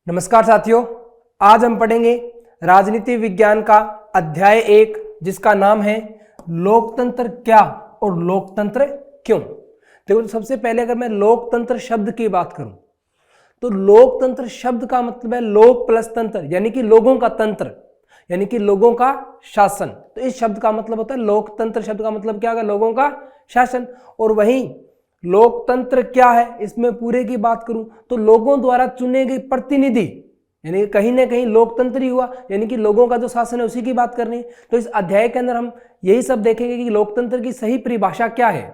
नमस्कार साथियों, आज हम पढ़ेंगे राजनीति विज्ञान का अध्याय 1 जिसका नाम है लोकतंत्र क्या और लोकतंत्र क्यों। देखो, सबसे पहले अगर मैं लोकतंत्र शब्द की बात करूं तो लोकतंत्र शब्द का मतलब है लोक प्लस तंत्र, यानी कि लोगों का तंत्र, यानी कि लोगों का शासन। तो इस शब्द का मतलब होता है लोकतंत्र। शब्द का मतलब क्या होगा? लोगों का शासन। और वहीं लोकतंत्र क्या है, इसमें पूरे की बात करूं तो लोगों द्वारा चुने गए प्रतिनिधि, यानी कहीं ना कहीं लोकतंत्र ही हुआ, यानी कि लोगों का जो शासन है उसी की बात करनी है। तो इस अध्याय के अंदर हम यही सब देखेंगे कि लोकतंत्र की सही परिभाषा क्या है।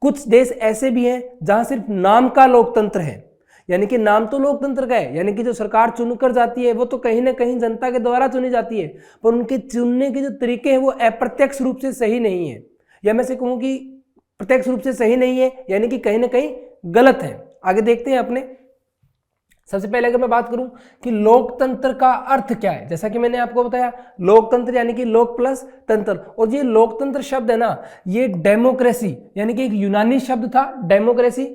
कुछ देश ऐसे भी हैं जहां सिर्फ नाम का लोकतंत्र है, यानी कि नाम तो लोकतंत्र का है, यानी कि जो सरकार चुनकर जाती है वो तो कहीं ना कहीं जनता के द्वारा चुनी जाती है, पर उनके चुनने के जो तरीके हैं वो अप्रत्यक्ष रूप से सही नहीं है, या मैं से कहूँ कि प्रत्यक्ष रूप से सही नहीं है, यानी कि कहीं ना कहीं गलत है। आगे देखते हैं अपने। सबसे पहले अगर मैं बात करूं कि लोकतंत्र का अर्थ क्या है, जैसा कि मैंने आपको बताया लोकतंत्र यानी कि लोक प्लस तंत्र। और ये लोकतंत्र शब्द है ना, ये डेमोक्रेसी यानी कि एक यूनानी शब्द था डेमोक्रेसी,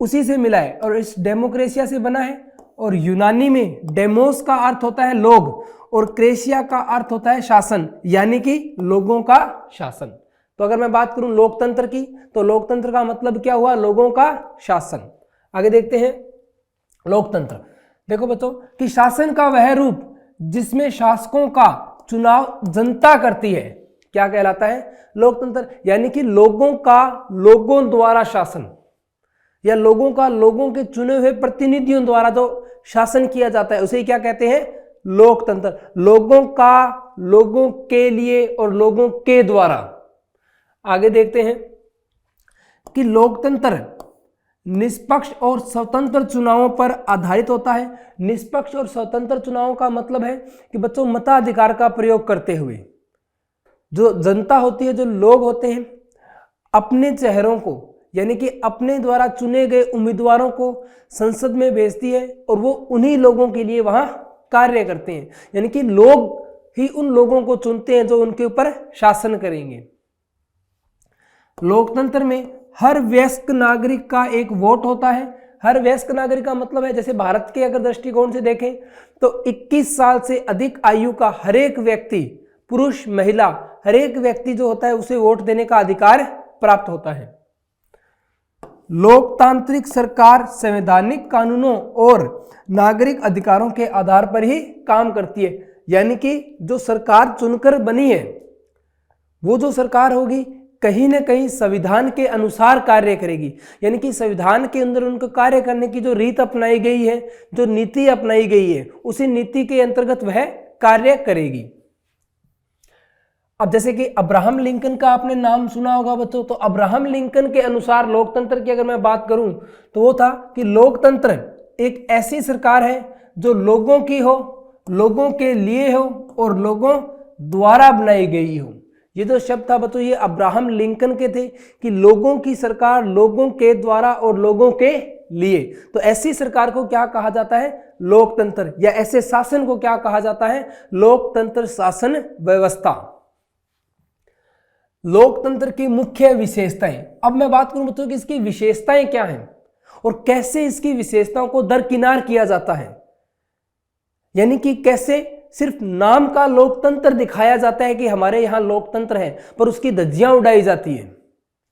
उसी से मिला है और इस डेमोक्रेसिया से बना है। और यूनानी में डेमोस का अर्थ होता है लोग और क्रेसिया का अर्थ होता है शासन, यानी कि लोगों का शासन। तो अगर मैं बात करूं लोकतंत्र की तो लोकतंत्र का मतलब क्या हुआ? लोगों का शासन। आगे देखते हैं लोकतंत्र। देखो बच्चों कि शासन का वह रूप जिसमें शासकों का चुनाव जनता करती है क्या कहलाता है? लोकतंत्र। यानी कि लोगों का लोगों द्वारा शासन, या लोगों का लोगों के चुने हुए प्रतिनिधियों द्वारा जो शासन किया जाता है उसे क्या कहते हैं? लोकतंत्र। लोगों का लोगों के लिए और लोगों के द्वारा। आगे देखते हैं कि लोकतंत्र निष्पक्ष और स्वतंत्र चुनावों पर आधारित होता है। निष्पक्ष और स्वतंत्र चुनावों का मतलब है कि बच्चों मताधिकार का प्रयोग करते हुए जो जनता होती है, जो लोग होते हैं, अपने चेहरों को यानी कि अपने द्वारा चुने गए उम्मीदवारों को संसद में भेजती है और वो उन्हीं लोगों के लिए वहां कार्य करते हैं, यानी कि लोग ही उन लोगों को चुनते हैं जो उनके ऊपर शासन करेंगे। लोकतंत्र में हर वयस्क नागरिक का एक वोट होता है। हर वयस्क नागरिक का मतलब है, जैसे भारत के अगर दृष्टिकोण से देखें तो 21 साल से अधिक आयु का हर एक व्यक्ति, पुरुष महिला, हर एक व्यक्ति जो होता है उसे वोट देने का अधिकार प्राप्त होता है। लोकतांत्रिक सरकार संवैधानिक कानूनों और नागरिक अधिकारों के आधार पर ही काम करती है, यानी कि जो सरकार चुनकर बनी है वो जो सरकार होगी कहीं ना कहीं संविधान के अनुसार कार्य करेगी, यानी कि संविधान के अंदर उनको कार्य करने की जो रीत अपनाई गई है, जो नीति अपनाई गई है, उसी नीति के अंतर्गत वह कार्य करेगी। अब जैसे कि अब्राहम लिंकन का आपने नाम सुना होगा बच्चों, तो अब्राहम लिंकन के अनुसार लोकतंत्र की अगर मैं बात करूं तो वो था कि लोकतंत्र एक ऐसी सरकार है जो लोगों की हो, लोगों के लिए हो और लोगों द्वारा बनाई गई हो। ये जो शब्द था बच्चों ये अब्राहम लिंकन के थे कि लोगों की सरकार लोगों के द्वारा और लोगों के लिए। तो ऐसी सरकार को क्या कहा जाता है? लोकतंत्र। या ऐसे शासन को क्या कहा जाता है? लोकतंत्र शासन व्यवस्था। लोकतंत्र की मुख्य विशेषताएं। अब मैं बात करूं बच्चों कि इसकी विशेषताएं क्या हैं और कैसे इसकी विशेषताओं को दरकिनार किया जाता है, यानी कि कैसे सिर्फ नाम का लोकतंत्र दिखाया जाता है कि हमारे यहाँ लोकतंत्र है पर उसकी धज्जियां उड़ाई जाती है।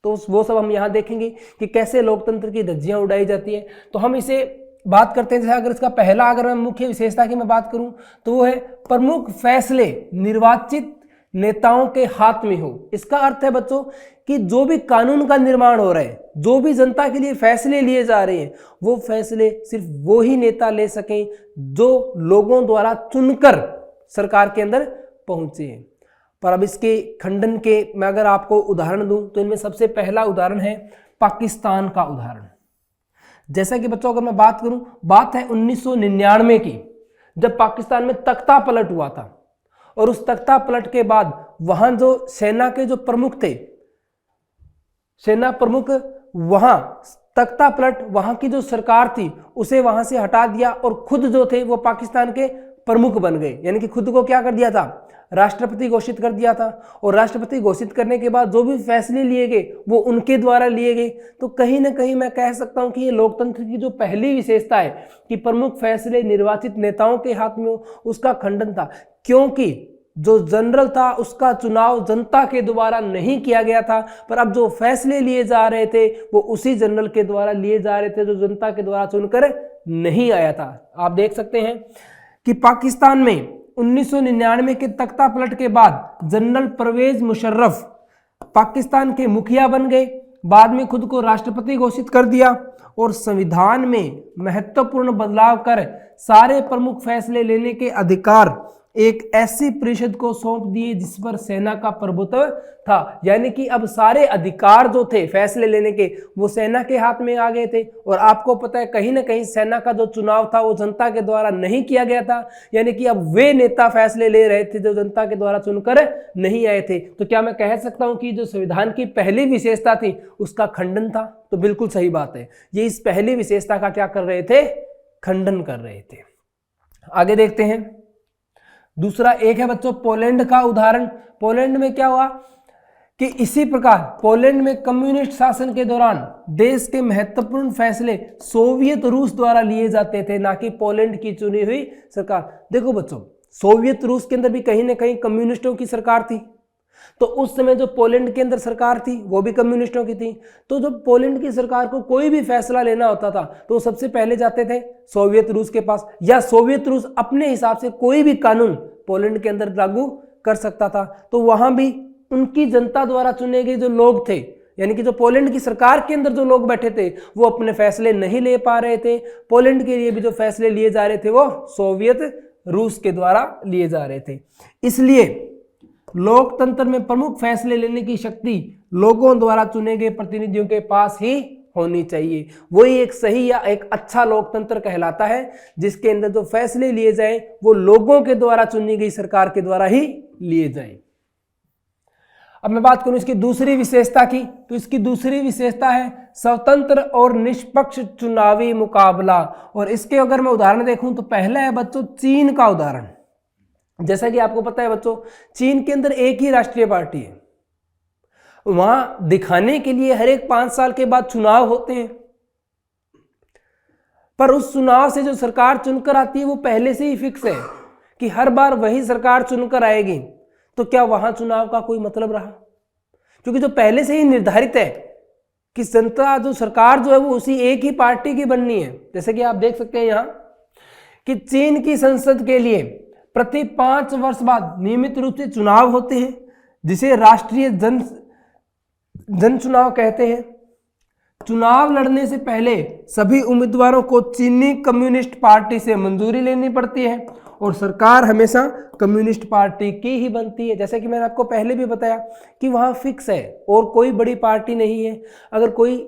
तो वो सब हम यहाँ देखेंगे कि कैसे लोकतंत्र की धज्जियां उड़ाई जाती है। तो हम इसे बात करते हैं। जैसे अगर इसका पहला अगर मैं मुख्य विशेषता की मैं बात करूं तो वो है प्रमुख फैसले निर्वाचित नेताओं के हाथ में हो। इसका अर्थ है बच्चों कि जो भी कानून का निर्माण हो रहा है, जो भी जनता के लिए फैसले लिए जा रहे हैं, वो फैसले सिर्फ वो ही नेता ले सकें जो लोगों द्वारा चुनकर सरकार के अंदर पहुंचे हैं। पर अब इसके खंडन के मैं अगर आपको उदाहरण दूं तो इनमें सबसे पहला उदाहरण है पाकिस्तान का उदाहरण। जैसा कि बच्चों अगर मैं बात करूं, बात है 1999 की, जब पाकिस्तान में तख्ता पलट हुआ था और उस तख्ता पलट के बाद वहां जो सेना के जो प्रमुख थे, सेना प्रमुख वहां तख्ता पलट, वहां की जो सरकार थी उसे वहां से हटा दिया और खुद जो थे वो पाकिस्तान के प्रमुख बन गए, यानी कि खुद को क्या कर दिया था, राष्ट्रपति घोषित कर दिया था। और राष्ट्रपति घोषित करने के बाद जो भी फैसले लिए गए वो उनके द्वारा लिए गए। तो कहीं ना कहीं मैं कह सकता हूं कि ये लोकतंत्र की जो पहली विशेषता है कि प्रमुख फैसले निर्वाचित नेताओं के हाथ में हो, उसका खंडन था। क्योंकि जो जनरल था उसका चुनाव जनता के द्वारा नहीं किया गया था, पर अब जो फैसले लिए जा रहे थे वो उसी जनरल के द्वारा लिए जा रहे थे जो जनता के द्वारा चुनकर नहीं आया था। आप देख सकते हैं कि पाकिस्तान में 1999 के तख्ता पलट के बाद जनरल परवेज मुशर्रफ पाकिस्तान के मुखिया बन गए, बाद में खुद को राष्ट्रपति घोषित कर दिया और संविधान में महत्वपूर्ण बदलाव कर सारे प्रमुख फैसले लेने के अधिकार एक ऐसी परिषद को सौंप दिए जिस पर सेना का प्रभुत्व था। यानी कि अब सारे अधिकार जो थे फैसले लेने के वो सेना के हाथ में आ गए थे। और आपको पता है कहीं ना कहीं सेना का जो चुनाव था वो जनता के द्वारा नहीं किया गया था, यानी कि अब वे नेता फैसले ले रहे थे जो जनता के द्वारा चुनकर नहीं आए थे। तो क्या मैं कह सकता हूं कि जो संविधान की पहली विशेषता थी उसका खंडन था? तो बिल्कुल सही बात है, ये इस पहली विशेषता का क्या कर रहे थे, खंडन कर रहे थे। आगे देखते हैं। दूसरा एक है बच्चों पोलैंड का उदाहरण। पोलैंड में क्या हुआ कि इसी प्रकार पोलैंड में कम्युनिस्ट शासन के दौरान देश के महत्वपूर्ण फैसले सोवियत रूस द्वारा लिए जाते थे, ना कि पोलैंड की चुनी हुई सरकार। देखो बच्चों, सोवियत रूस के अंदर भी कहीं ना कहीं कम्युनिस्टों की सरकार थी, तो उस समय जो पोलैंड के अंदर सरकार थी वो भी कम्युनिस्टों की थी। तो जब पोलैंड की सरकार को कोई भी फैसला लेना होता था तो सबसे पहले जाते थे सोवियत रूस के पास, या सोवियत रूस अपने हिसाब से कोई भी कानून पोलैंड के अंदर लागू कर सकता था। तो वहां भी उनकी जनता द्वारा चुने गए जो लोग थे, यानी कि जो पोलैंड की सरकार के अंदर जो लोग बैठे थे वो अपने फैसले नहीं ले पा रहे थे। पोलैंड के लिए भी जो फैसले लिए जा रहे थे वो सोवियत रूस के द्वारा लिए जा रहे थे। इसलिए लोकतंत्र में प्रमुख फैसले लेने की शक्ति लोगों द्वारा चुने गए प्रतिनिधियों के पास ही होनी चाहिए। वही एक सही या एक अच्छा लोकतंत्र कहलाता है, जिसके अंदर जो फैसले लिए जाएं वो लोगों के द्वारा चुनी गई सरकार के द्वारा ही लिए जाएं। अब मैं बात करूं इसकी दूसरी विशेषता की, तो इसकी दूसरी विशेषता है स्वतंत्र और निष्पक्ष चुनावी मुकाबला। और इसके अगर मैं उदाहरण देखूं तो पहला है बच्चों चीन का उदाहरण। जैसा कि आपको पता है बच्चों, चीन के अंदर एक ही राष्ट्रीय पार्टी है। वहां दिखाने के लिए हर एक 5 साल के बाद चुनाव होते हैं, पर उस चुनाव से जो सरकार चुनकर आती है वो पहले से ही फिक्स है कि हर बार वही सरकार चुनकर आएगी। तो क्या वहां चुनाव का कोई मतलब रहा? क्योंकि जो पहले से ही निर्धारित है कि जनता जो सरकार जो है वो उसी एक ही पार्टी की बननी है। जैसे कि आप देख सकते हैं यहां कि चीन की संसद के लिए प्रति 5 वर्ष बाद नियमित रूप से चुनाव होते हैं, जिसे राष्ट्रीय जन चुनाव कहते हैं। चुनाव लड़ने से पहले सभी उम्मीदवारों को चीनी कम्युनिस्ट पार्टी से मंजूरी लेनी पड़ती है और सरकार हमेशा कम्युनिस्ट पार्टी की ही बनती है। जैसे कि मैंने आपको पहले भी बताया कि वहां फिक्स है और कोई बड़ी पार्टी नहीं है। अगर कोई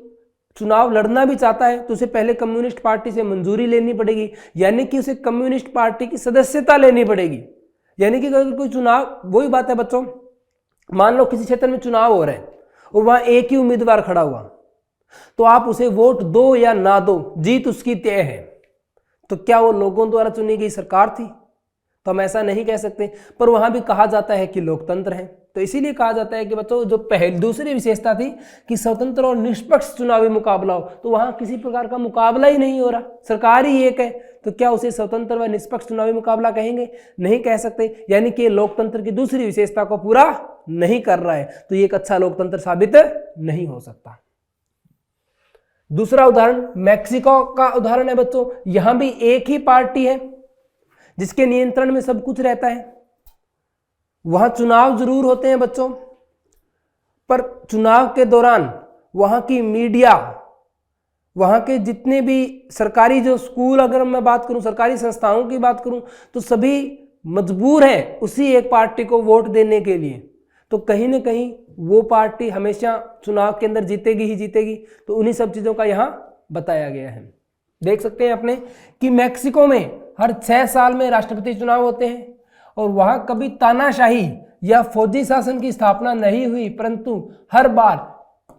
चुनाव लड़ना भी चाहता है तो उसे पहले कम्युनिस्ट पार्टी से मंजूरी लेनी पड़ेगी, यानी कि उसे कम्युनिस्ट पार्टी की सदस्यता लेनी पड़ेगी। यानी कि अगर कोई चुनाव, वही बात है बच्चों, मान लो किसी क्षेत्र में चुनाव हो रहा है और वहां एक ही उम्मीदवार खड़ा हुआ, तो आप उसे वोट दो या ना दो, जीत उसकी तय है। तो क्या वो लोगों द्वारा चुनी गई सरकार थी? तो हम ऐसा नहीं कह सकते। पर वहां भी कहा जाता है कि लोकतंत्र है, तो इसीलिए कहा जाता है कि बच्चों जो दूसरी विशेषता थी कि स्वतंत्र और निष्पक्ष चुनावी मुकाबला हो, तो वहां किसी प्रकार का मुकाबला ही नहीं हो रहा, सरकार ही एक है। तो क्या उसे स्वतंत्र व निष्पक्ष चुनावी मुकाबला कहेंगे? नहीं कह सकते। यानी कि लोकतंत्र की दूसरी विशेषता को पूरा नहीं कर रहा है, तो ये एक अच्छा लोकतंत्र साबित नहीं हो सकता। दूसरा उदाहरण मैक्सिको का उदाहरण है बच्चों। यहां भी एक ही पार्टी है जिसके नियंत्रण में सब कुछ रहता है। वहां चुनाव जरूर होते हैं बच्चों, पर चुनाव के दौरान वहां की मीडिया, वहां के जितने भी सरकारी जो स्कूल, अगर मैं बात करूं सरकारी संस्थाओं की बात करूं, तो सभी मजबूर हैं उसी एक पार्टी को वोट देने के लिए। तो कहीं ना कहीं वो पार्टी हमेशा चुनाव के अंदर जीतेगी ही जीतेगी। तो उन्हीं सब चीजों का यहां बताया गया है। देख सकते हैं अपने कि मैक्सिको में हर 6 साल में राष्ट्रपति चुनाव होते हैं और वहां कभी तानाशाही या फौजी शासन की स्थापना नहीं हुई, परंतु हर बार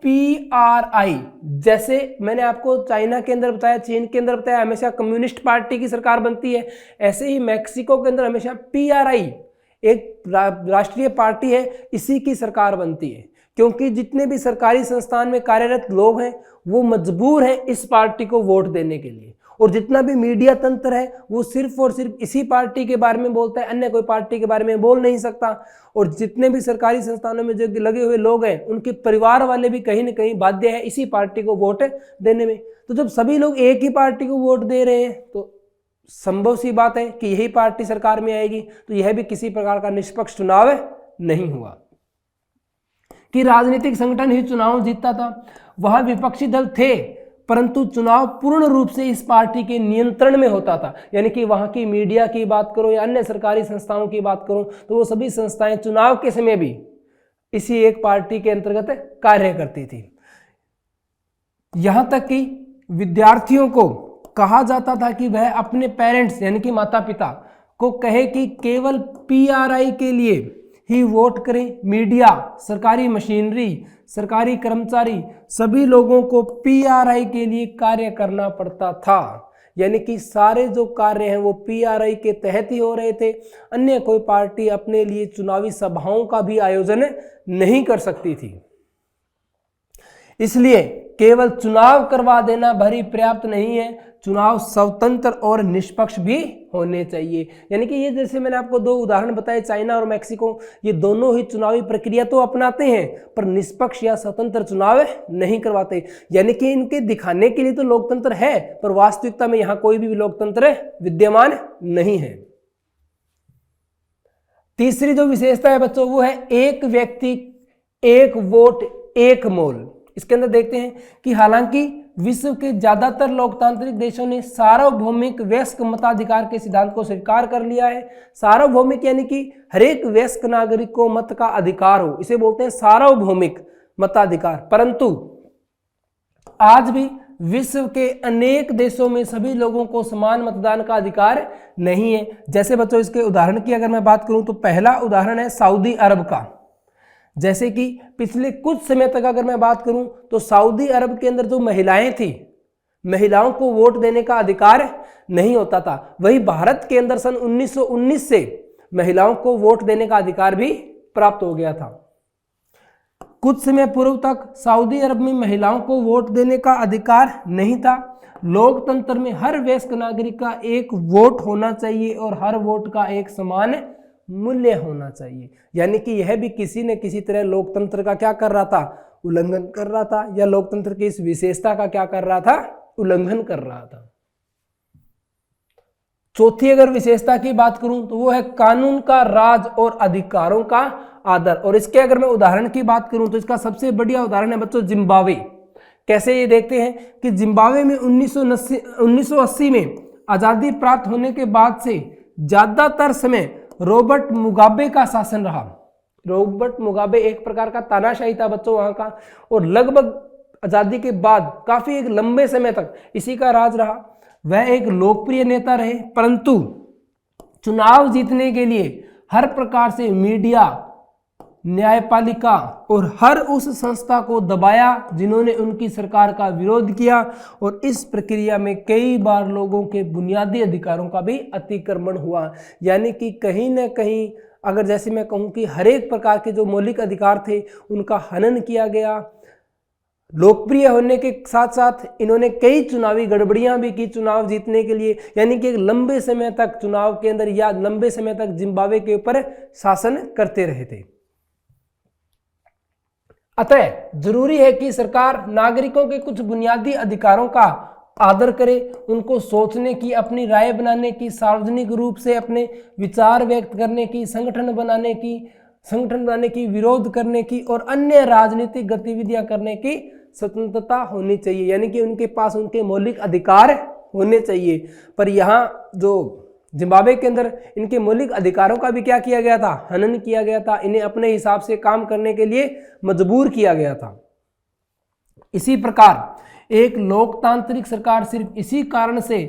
PRI, जैसे मैंने आपको चाइना के अंदर बताया, चीन के अंदर बताया, हमेशा कम्युनिस्ट पार्टी की सरकार बनती है, ऐसे ही मैक्सिको के अंदर हमेशा PRI एक राष्ट्रीय पार्टी है, इसी की सरकार बनती है, क्योंकि जितने भी सरकारी संस्थान में कार्यरत लोग हैं वो मजबूर हैं इस पार्टी को वोट देने के लिए, और जितना भी मीडिया तंत्र है वो सिर्फ और सिर्फ इसी पार्टी के बारे में बोलता है, अन्य कोई पार्टी के बारे में बोल नहीं सकता। और जितने भी सरकारी संस्थानों में जो लगे हुए लोग हैं उनके परिवार वाले भी कहीं ना कहीं बाध्य है इसी पार्टी को वोट देने में। तो जब सभी लोग एक ही पार्टी को वोट दे रहे हैं तो संभव सी बात है कि यही पार्टी सरकार में आएगी, तो यह भी किसी प्रकार का निष्पक्ष चुनाव नहीं हुआ। कि राजनीतिक संगठन ही चुनाव जीतता था, वह विपक्षी दल थे परंतु चुनाव पूर्ण रूप से इस पार्टी के नियंत्रण में होता था। यानी कि वहां की मीडिया की बात करो या अन्य सरकारी संस्थाओं की बात करो तो वो सभी संस्थाएं चुनाव के समय भी इसी एक पार्टी के अंतर्गत कार्य करती थी। यहां तक कि विद्यार्थियों को कहा जाता था कि वह अपने पेरेंट्स यानी कि माता पिता को कहे कि केवल PRI के लिए ही वोट करें। मीडिया, सरकारी मशीनरी, सरकारी कर्मचारी, सभी लोगों को PRI के लिए कार्य करना पड़ता था। यानी कि सारे जो कार्य हैं वो PRI के तहत ही हो रहे थे। अन्य कोई पार्टी अपने लिए चुनावी सभाओं का भी आयोजन नहीं कर सकती थी। इसलिए केवल चुनाव करवा देना भरी पर्याप्त नहीं है, चुनाव स्वतंत्र और निष्पक्ष भी होने चाहिए। यानी कि ये जैसे मैंने आपको दो उदाहरण बताए, चाइना और मैक्सिको, ये दोनों ही चुनावी प्रक्रिया तो अपनाते हैं पर निष्पक्ष या स्वतंत्र चुनाव नहीं करवाते। यानी कि इनके दिखाने के लिए तो लोकतंत्र है पर वास्तविकता में यहाँ कोई भी लोकतंत्र विद्यमान नहीं है। तीसरी जो विशेषता है बच्चों वो है एक व्यक्ति एक वोट एक मोल। इसके अंदर देखते हैं कि हालांकि विश्व के ज्यादातर लोकतांत्रिक देशों ने सार्वभौमिक वयस्क मताधिकार के सिद्धांत को स्वीकार कर लिया है। सार्वभौमिक यानी कि हर एक वयस्क नागरिक को मत का अधिकार हो, इसे बोलते हैं सार्वभौमिक मताधिकार। परंतु आज भी विश्व के अनेक देशों में सभी लोगों को समान मतदान का अधिकार नहीं है। जैसे बच्चों इसके उदाहरण की अगर मैं बात करूं तो पहला उदाहरण है सऊदी अरब का। जैसे कि पिछले कुछ समय तक अगर मैं बात करूं तो सऊदी अरब के अंदर जो महिलाएं थी, महिलाओं को वोट देने का अधिकार नहीं होता था। वही भारत के अंदर सन 1919 से महिलाओं को वोट देने का अधिकार भी प्राप्त हो गया था। कुछ समय पूर्व तक सऊदी अरब में महिलाओं को वोट देने का अधिकार नहीं था। लोकतंत्र में हर वयस्क नागरिक का एक वोट होना चाहिए और हर वोट का एक समान मूल्य होना चाहिए। यानी कि यह भी किसी न किसी तरह लोकतंत्र का क्या कर रहा था, उल्लंघन कर रहा था, या लोकतंत्र की इस विशेषता का क्या कर रहा था, उल्लंघन कर रहा था। चौथी अगर विशेषता की बात करूं तो वो है कानून का राज और अधिकारों का आदर। और इसके अगर मैं उदाहरण की बात करूं तो इसका सबसे बढ़िया उदाहरण है बच्चों जिम्बाब्वे। कैसे ये देखते हैं कि जिम्बाब्वे में 1980 में आजादी प्राप्त होने के बाद से ज्यादातर समय रॉबर्ट मुगाबे का शासन रहा। रॉबर्ट मुगाबे एक प्रकार का तानाशाही था बच्चों वहां का, और लगभग आजादी के बाद काफी एक लंबे समय तक इसी का राज रहा। वह एक लोकप्रिय नेता रहे, परंतु चुनाव जीतने के लिए हर प्रकार से मीडिया, न्यायपालिका और हर उस संस्था को दबाया जिन्होंने उनकी सरकार का विरोध किया, और इस प्रक्रिया में कई बार लोगों के बुनियादी अधिकारों का भी अतिक्रमण हुआ। यानी कि कहीं न कहीं अगर जैसे मैं कहूँ कि हर एक प्रकार के जो मौलिक अधिकार थे उनका हनन किया गया। लोकप्रिय होने के साथ साथ इन्होंने कई चुनावी गड़बड़ियां भी की चुनाव जीतने के लिए। यानी कि एक लंबे समय तक चुनाव के अंदर या लंबे समय तक जिम्बाब्वे के ऊपर शासन करते रहे थे। अतः जरूरी है कि सरकार नागरिकों के कुछ बुनियादी अधिकारों का आदर करे, उनको सोचने की, अपनी राय बनाने की, सार्वजनिक रूप से अपने विचार व्यक्त करने की, संगठन बनाने की, विरोध करने की और अन्य राजनीतिक गतिविधियां करने की स्वतंत्रता होनी चाहिए। यानी कि उनके पास उनके मौलिक अधिकार होने चाहिए। पर यहाँ जो जिम्बाब्वे के अंदर इनके मौलिक अधिकारों का भी क्या किया गया था, हनन किया गया था। इन्हें अपने हिसाब से काम करने के लिए मजबूर किया गया था। इसी प्रकार एक लोकतांत्रिक सरकार सिर्फ इसी कारण से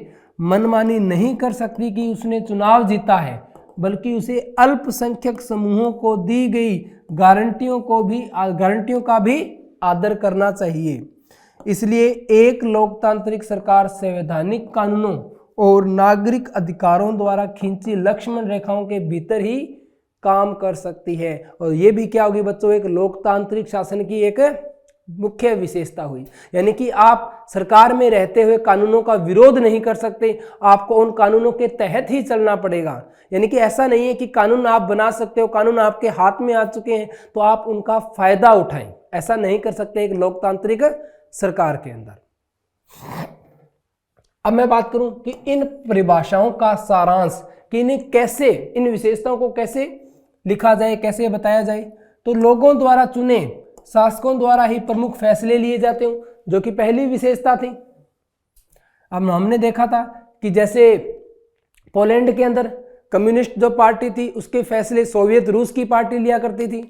मनमानी नहीं कर सकती कि उसने चुनाव जीता है, बल्कि उसे अल्पसंख्यक समूहों को दी गई गारंटियों का भी आदर करना चाहिए। इसलिए एक लोकतांत्रिक सरकार संवैधानिक कानूनों और नागरिक अधिकारों द्वारा खींची लक्ष्मण रेखाओं के भीतर ही काम कर सकती है। और ये भी क्या होगी बच्चों, एक लोकतांत्रिक शासन की एक मुख्य विशेषता हुई। यानी कि आप सरकार में रहते हुए कानूनों का विरोध नहीं कर सकते, आपको उन कानूनों के तहत ही चलना पड़ेगा। यानी कि ऐसा नहीं है कि कानून आप बना सकते हो, कानून आपके हाथ में आ चुके हैं तो आप उनका फायदा उठाएं, ऐसा नहीं कर सकते एक लोकतांत्रिक सरकार के अंदर। अब मैं बात करूं कि इन परिभाषाओं का सारांश, कि इन्हें कैसे, इन विशेषताओं को कैसे लिखा जाए, कैसे बताया जाए। तो लोगों द्वारा चुने शासकों द्वारा ही प्रमुख फैसले लिए जाते हो, जो कि पहली विशेषता थी। अब हमने देखा था कि जैसे पोलैंड के अंदर कम्युनिस्ट जो पार्टी थी उसके फैसले सोवियत रूस की पार्टी लिया करती थी।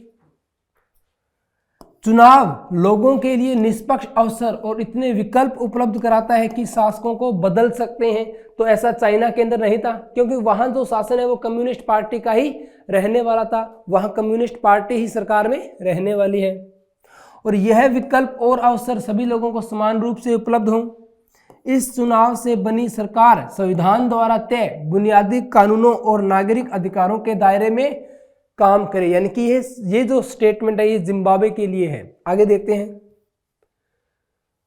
चुनाव लोगों के लिए निष्पक्ष अवसर और इतने विकल्प उपलब्ध कराता है कि शासकों को बदल सकते हैं। तो ऐसा चाइना के अंदर नहीं था, क्योंकि वहां जो शासन है वो कम्युनिस्ट पार्टी का ही रहने वाला था, वहां कम्युनिस्ट पार्टी ही सरकार में रहने वाली है। और यह विकल्प और अवसर सभी लोगों को समान रूप से उपलब्ध हों। इस चुनाव से बनी सरकार संविधान द्वारा तय बुनियादी कानूनों और नागरिक अधिकारों के दायरे में काम करे। यानी कि ये जो स्टेटमेंट है ये जिम्बाब्वे के लिए है। आगे देखते हैं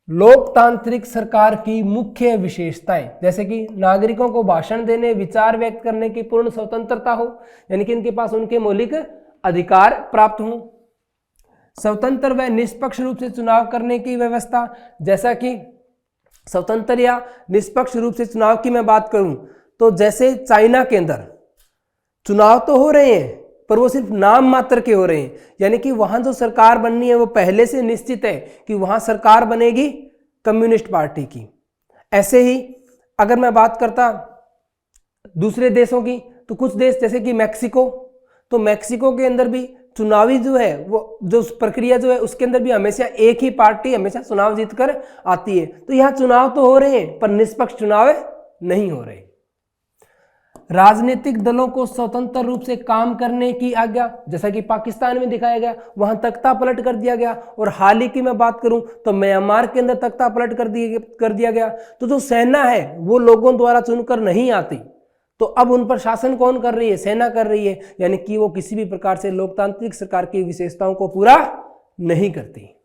लोकतांत्रिक सरकार की मुख्य विशेषताएं, जैसे कि नागरिकों को भाषण देने, विचार व्यक्त करने की पूर्ण स्वतंत्रता हो, यानी कि इनके पास उनके मौलिक अधिकार प्राप्त हों। स्वतंत्र व निष्पक्ष रूप से चुनाव करने की व्यवस्था, जैसा कि स्वतंत्र या निष्पक्ष रूप से चुनाव की मैं बात करूं तो जैसे चाइना के अंदर चुनाव तो हो रहे हैं पर वो सिर्फ नाम मात्र के हो रहे हैं। यानी कि वहां जो सरकार बननी है वो पहले से निश्चित है कि वहां सरकार बनेगी कम्युनिस्ट पार्टी की। ऐसे ही अगर मैं बात करता दूसरे देशों की, तो कुछ देश जैसे कि मैक्सिको, तो मैक्सिको के अंदर भी चुनावी जो है वो जो प्रक्रिया जो है उसके अंदर भी हमेशा एक ही पार्टी हमेशा चुनाव जीतकर आती है। तो यहाँ चुनाव तो हो रहे हैं पर निष्पक्ष चुनाव नहीं हो रहे। राजनीतिक दलों को स्वतंत्र रूप से काम करने की आज्ञा, जैसा कि पाकिस्तान में दिखाया गया, वहां तख्ता पलट कर दिया गया। और हाल ही की मैं बात करूं तो म्यांमार के अंदर तख्ता पलट कर दिया गया। तो जो सेना है वो लोगों द्वारा चुनकर नहीं आती, तो अब उन पर शासन कौन कर रही है? सेना कर रही है। यानी कि वो किसी भी प्रकार से लोकतांत्रिक सरकार की विशेषताओं को पूरा नहीं करती।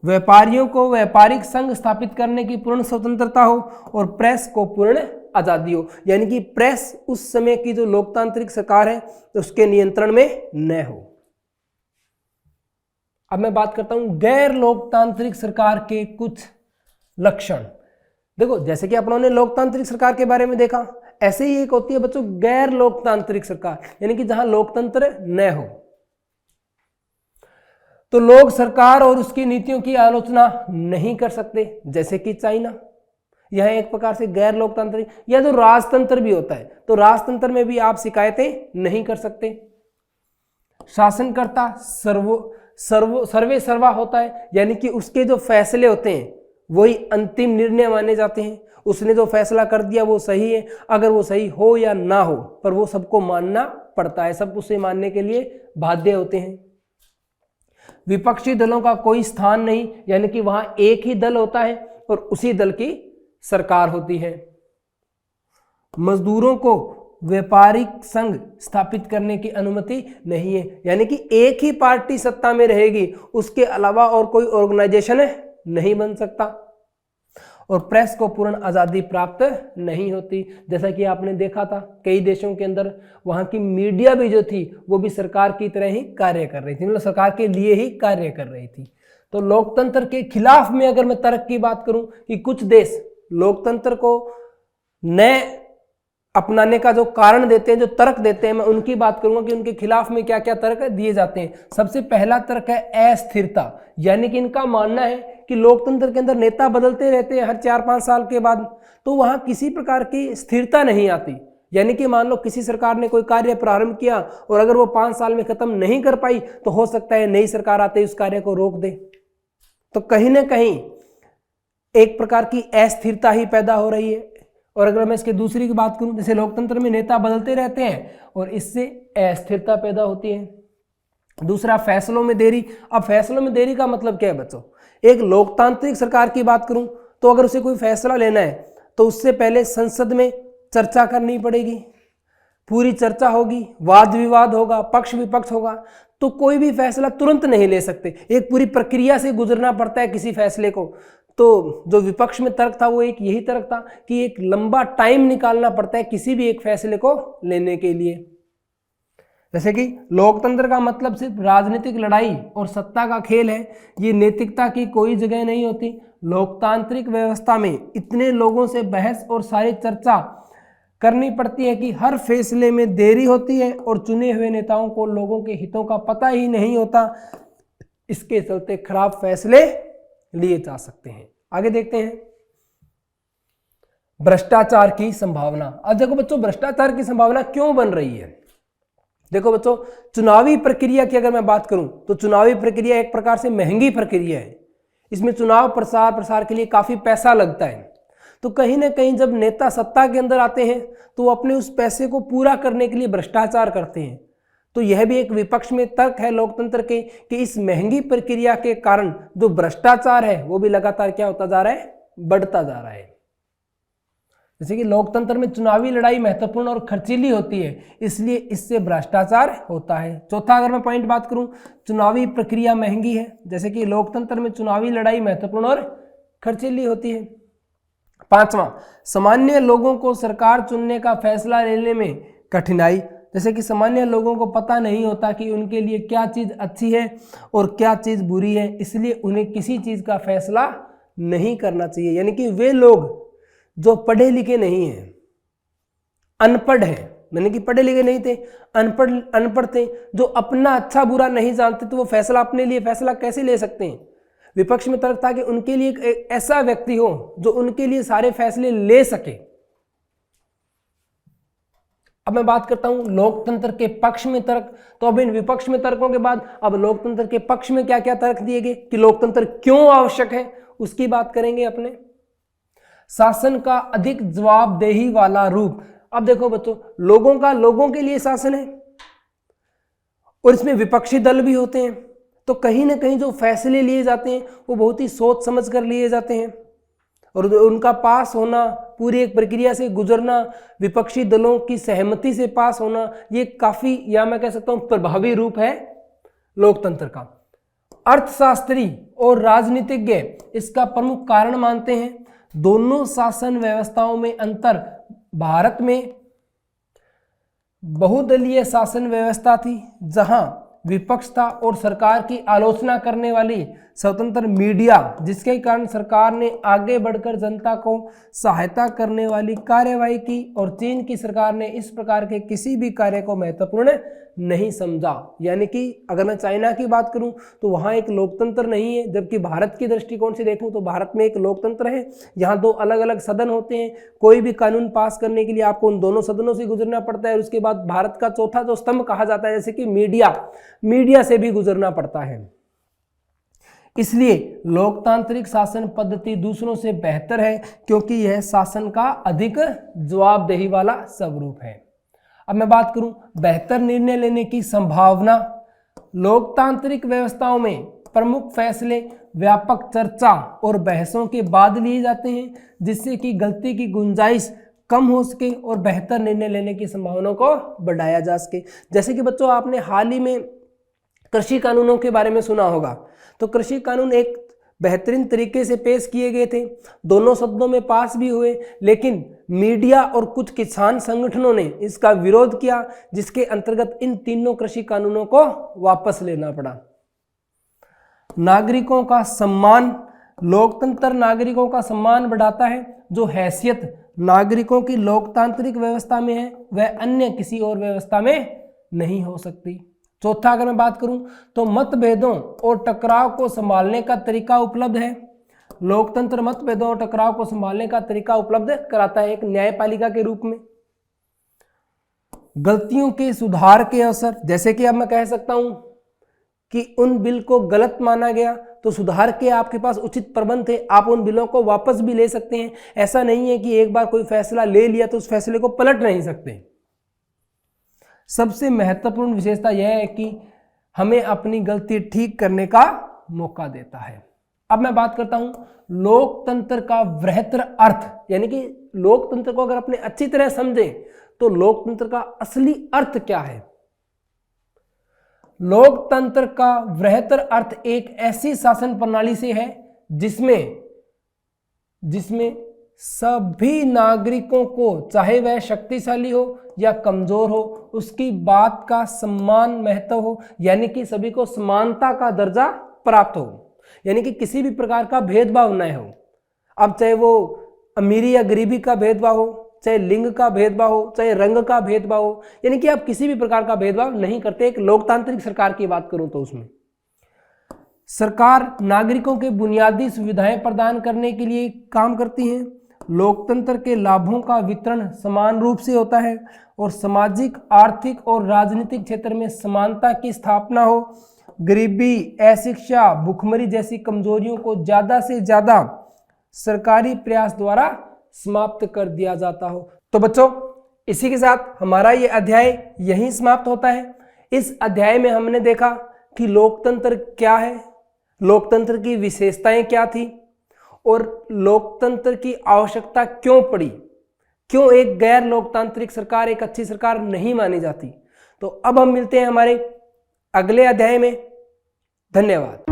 व्यापारियों को व्यापारिक संघ स्थापित करने की पूर्ण स्वतंत्रता हो और प्रेस को पूर्ण आजादी हो। यानी कि प्रेस उस समय की जो लोकतांत्रिक सरकार है उसके नियंत्रण में न हो। अब मैं बात करता हूं गैर लोकतांत्रिक सरकार के कुछ लक्षण। देखो जैसे कि अपनों ने लोकतांत्रिक सरकार के बारे में देखा, ऐसे ही एक होती है बच्चों गैर लोकतांत्रिक सरकार, यानी कि जहां लोकतंत्र न हो। तो लोग सरकार और उसकी नीतियों की आलोचना नहीं कर सकते, जैसे कि चाइना। यह एक प्रकार से गैर लोकतांत्रिक, या जो राजतंत्र भी होता है तो राजतंत्र में भी आप शिकायतें नहीं कर सकते। शासनकर्ता सर्वे सर्वा होता है, यानी कि उसके जो फैसले होते हैं वही अंतिम निर्णय माने जाते हैं। उसने जो फैसला कर दिया वो सही है, अगर वो सही हो या ना हो पर वो सबको मानना पड़ता है, सब उसे मानने के लिए बाध्य होते हैं। विपक्षी दलों का कोई स्थान नहीं, यानी कि वहां एक ही दल होता है और उसी दल की सरकार होती है। मजदूरों को व्यापारिक संघ स्थापित करने की अनुमति नहीं है, यानी कि एक ही पार्टी सत्ता में रहेगी, उसके अलावा और कोई ऑर्गेनाइजेशन नहीं बन सकता। और प्रेस को पूर्ण आजादी प्राप्त नहीं होती, जैसा कि आपने देखा था कई देशों के अंदर वहां की मीडिया भी जो थी वो भी सरकार की तरह ही कार्य कर रही थी, मतलब सरकार के लिए ही कार्य कर रही थी। तो लोकतंत्र के खिलाफ में अगर मैं तर्क की बात करूं कि कुछ देश लोकतंत्र को न अपनाने का जो कारण देते हैं, जो तर्क देते हैं, मैं उनकी बात करूंगा कि उनके खिलाफ में क्या क्या तर्क दिए जाते हैं। सबसे पहला तर्क है अस्थिरता, यानी कि इनका मानना है कि लोकतंत्र के अंदर नेता बदलते रहते हैं हर 4-5 साल के बाद, तो वहां किसी प्रकार की स्थिरता नहीं आती। यानी कि मान लो किसी सरकार ने कोई कार्य प्रारंभ किया और अगर वो 5 साल में खत्म नहीं कर पाई तो हो सकता है नई सरकार आते ही उस कार्य को रोक दे। तो कहीं ना कहीं एक प्रकार की अस्थिरता ही पैदा हो रही है। और अगर मैं इसके दूसरी की बात करूं, जैसे लोकतंत्र में नेता बदलते रहते हैं और इससे अस्थिरता पैदा होती है। दूसरा, फैसलों में देरी। अब फैसलों में देरी का मतलब क्या है बच्चों? एक लोकतांत्रिक सरकार की बात करूं तो अगर उसे कोई फैसला लेना है तो उससे पहले संसद में चर्चा करनी पड़ेगी, पूरी चर्चा होगी, वाद विवाद होगा, पक्ष विपक्ष होगा, तो कोई भी फैसला तुरंत नहीं ले सकते, एक पूरी प्रक्रिया से गुजरना पड़ता है किसी फैसले को। तो जो विपक्ष में तर्क था वो एक यही तर्क था कि एक लंबा टाइम निकालना पड़ता है किसी भी एक फैसले को लेने के लिए। जैसे कि लोकतंत्र का मतलब सिर्फ राजनीतिक लड़ाई और सत्ता का खेल है, ये नैतिकता की कोई जगह नहीं होती। लोकतांत्रिक व्यवस्था में इतने लोगों से बहस और सारी चर्चा करनी पड़ती है कि हर फैसले में देरी होती है और चुने हुए नेताओं को लोगों के हितों का पता ही नहीं होता। इसके चलते खराब फैसले लिए जा सकते हैं। आगे देखते हैं, भ्रष्टाचार की संभावना। अब देखो बच्चों, भ्रष्टाचार की संभावना क्यों बन रही है? देखो बच्चों, चुनावी प्रक्रिया की अगर मैं बात करूं तो चुनावी प्रक्रिया एक प्रकार से महंगी प्रक्रिया है। इसमें चुनाव प्रसार के लिए काफी पैसा लगता है। तो कहीं ना कहीं जब नेता सत्ता के अंदर आते हैं तो वो अपने उस पैसे को पूरा करने के लिए भ्रष्टाचार करते हैं। तो यह भी एक विपक्ष में तर्क है लोकतंत्र के कि इस महंगी प्रक्रिया के कारण जो भ्रष्टाचार है वो भी लगातार क्या होता जा रहा है? बढ़ता जा रहा है। जैसे कि लोकतंत्र में चुनावी लड़ाई महत्वपूर्ण और खर्चीली होती है, इसलिए इससे भ्रष्टाचार होता है। चौथा अगर मैं पॉइंट बात करूं, चुनावी प्रक्रिया महंगी है। जैसे कि लोकतंत्र में चुनावी लड़ाई महत्वपूर्ण और खर्चीली होती है। पांचवा, सामान्य लोगों को सरकार चुनने का फैसला लेने में कठिनाई। जैसे कि सामान्य लोगों को पता नहीं होता कि उनके लिए क्या चीज़ अच्छी है और क्या चीज़ बुरी है, इसलिए उन्हें किसी चीज़ का फैसला नहीं करना चाहिए। यानी कि वे लोग जो पढ़े लिखे नहीं हैं, अनपढ़ हैं, यानी कि पढ़े लिखे नहीं थे, अनपढ़ थे, जो अपना अच्छा बुरा नहीं जानते, तो वो फैसला अपने लिए फैसला कैसे ले सकते हैं? विपक्ष में तर्क था कि उनके लिए एक ऐसा व्यक्ति हो जो उनके लिए सारे फैसले ले सके। अब मैं बात करता हूं लोकतंत्र के पक्ष में तर्क। तो अब इन विपक्ष में तर्कों के बाद अब लोकतंत्र के पक्ष में क्या क्या तर्क दिए गए कि लोकतंत्र क्यों आवश्यक है, उसकी बात करेंगे अपने। शासन का अधिक जवाबदेही वाला रूप। अब देखो बच्चों, लोगों का लोगों के लिए शासन है और इसमें विपक्षी दल भी होते हैं, तो कहीं ना कहीं जो फैसले लिए जाते हैं वो बहुत ही सोच समझ कर लिए जाते हैं और उनका पास होना, पूरी एक प्रक्रिया से गुजरना, विपक्षी दलों की सहमति से पास होना, ये काफी, या मैं कह सकता हूं प्रभावी रूप है लोकतंत्र का। अर्थशास्त्री और राजनीतिज्ञ इसका प्रमुख कारण मानते हैं। दोनों शासन व्यवस्थाओं में अंतर। भारत में बहुदलीय शासन व्यवस्था थी जहां विपक्ष था और सरकार की आलोचना करने वाली स्वतंत्र मीडिया, जिसके कारण सरकार ने आगे बढ़कर जनता को सहायता करने वाली कार्यवाही की और चीन की सरकार ने इस प्रकार के किसी भी कार्य को महत्वपूर्ण नहीं समझा। यानी कि अगर मैं चाइना की बात करूं तो वहां एक लोकतंत्र नहीं है, जबकि भारत की दृष्टिकोण से देखूं तो भारत में एक लोकतंत्र है। यहाँ दो अलग अलग सदन होते हैं, कोई भी कानून पास करने के लिए आपको उन दोनों सदनों से गुजरना पड़ता है। उसके बाद भारत का चौथा जो स्तंभ कहा जाता है, जैसे कि मीडिया से भी गुजरना पड़ता है। इसलिए लोकतांत्रिक शासन पद्धति दूसरों से बेहतर है क्योंकि यह शासन का अधिक जवाबदेही वाला स्वरूप है। अब मैं बात करूं बेहतर निर्णय लेने की संभावना। लोकतांत्रिक व्यवस्थाओं में प्रमुख फैसले व्यापक चर्चा और बहसों के बाद लिए जाते हैं, जिससे कि गलती की गुंजाइश कम हो सके और बेहतर निर्णय लेने की संभावना को बढ़ाया जा सके। जैसे कि बच्चों, आपने हाल ही में कृषि कानूनों के बारे में सुना होगा। तो कृषि कानून एक बेहतरीन तरीके से पेश किए गए थे, दोनों सदनों में पास भी हुए, लेकिन मीडिया और कुछ किसान संगठनों ने इसका विरोध किया, जिसके अंतर्गत इन तीनों कृषि कानूनों को वापस लेना पड़ा। नागरिकों का सम्मान। लोकतंत्र नागरिकों का सम्मान बढ़ाता है। जो हैसियत नागरिकों की लोकतांत्रिक व्यवस्था में है वह अन्य किसी और व्यवस्था में नहीं हो सकती। चौथा अगर मैं बात करूं तो मतभेदों और टकराव को संभालने का तरीका उपलब्ध है। लोकतंत्र मतभेदों और टकराव को संभालने का तरीका उपलब्ध कराता है एक न्यायपालिका के रूप में। गलतियों के सुधार के अवसर। जैसे कि अब मैं कह सकता हूं कि उन बिल को गलत माना गया तो सुधार के आपके पास उचित प्रबंध थे, आप उन बिलों को वापस भी ले सकते हैं। ऐसा नहीं है कि एक बार कोई फैसला ले लिया तो उस फैसले को पलट नहीं सकते। सबसे महत्वपूर्ण विशेषता यह है कि हमें अपनी गलती ठीक करने का मौका देता है। अब मैं बात करता हूं लोकतंत्र का वृहत्तर अर्थ, यानी कि लोकतंत्र को अगर अपने अच्छी तरह समझे तो लोकतंत्र का असली अर्थ क्या है। लोकतंत्र का वृहत्तर अर्थ एक ऐसी शासन प्रणाली से है जिसमें सभी नागरिकों को, चाहे वह शक्तिशाली हो या कमजोर हो, उसकी बात का सम्मान महत्व हो, यानी कि सभी को समानता का दर्जा प्राप्त हो, यानी कि किसी भी प्रकार का भेदभाव न हो। अब चाहे वो अमीरी या गरीबी का भेदभाव हो, चाहे लिंग का भेदभाव हो, चाहे रंग का भेदभाव हो, यानी कि आप किसी भी प्रकार का भेदभाव नहीं करते। एक लोकतांत्रिक सरकार की बात करूं तो उसमें सरकार नागरिकों के बुनियादी सुविधाएं प्रदान करने के लिए काम करती है। लोकतंत्र के लाभों का वितरण समान रूप से होता है और सामाजिक, आर्थिक और राजनीतिक क्षेत्र में समानता की स्थापना हो। गरीबी, अशिक्षा, भुखमरी जैसी कमजोरियों को ज्यादा से ज्यादा सरकारी प्रयास द्वारा समाप्त कर दिया जाता हो। तो बच्चों, इसी के साथ हमारा ये अध्याय यहीं समाप्त होता है। इस अध्याय में हमने देखा कि लोकतंत्र क्या है, लोकतंत्र की विशेषताएं क्या थी और लोकतंत्र की आवश्यकता क्यों पड़ी, क्यों एक गैर लोकतांत्रिक सरकार एक अच्छी सरकार नहीं मानी जाती। तो अब हम मिलते हैं हमारे अगले अध्याय में। धन्यवाद।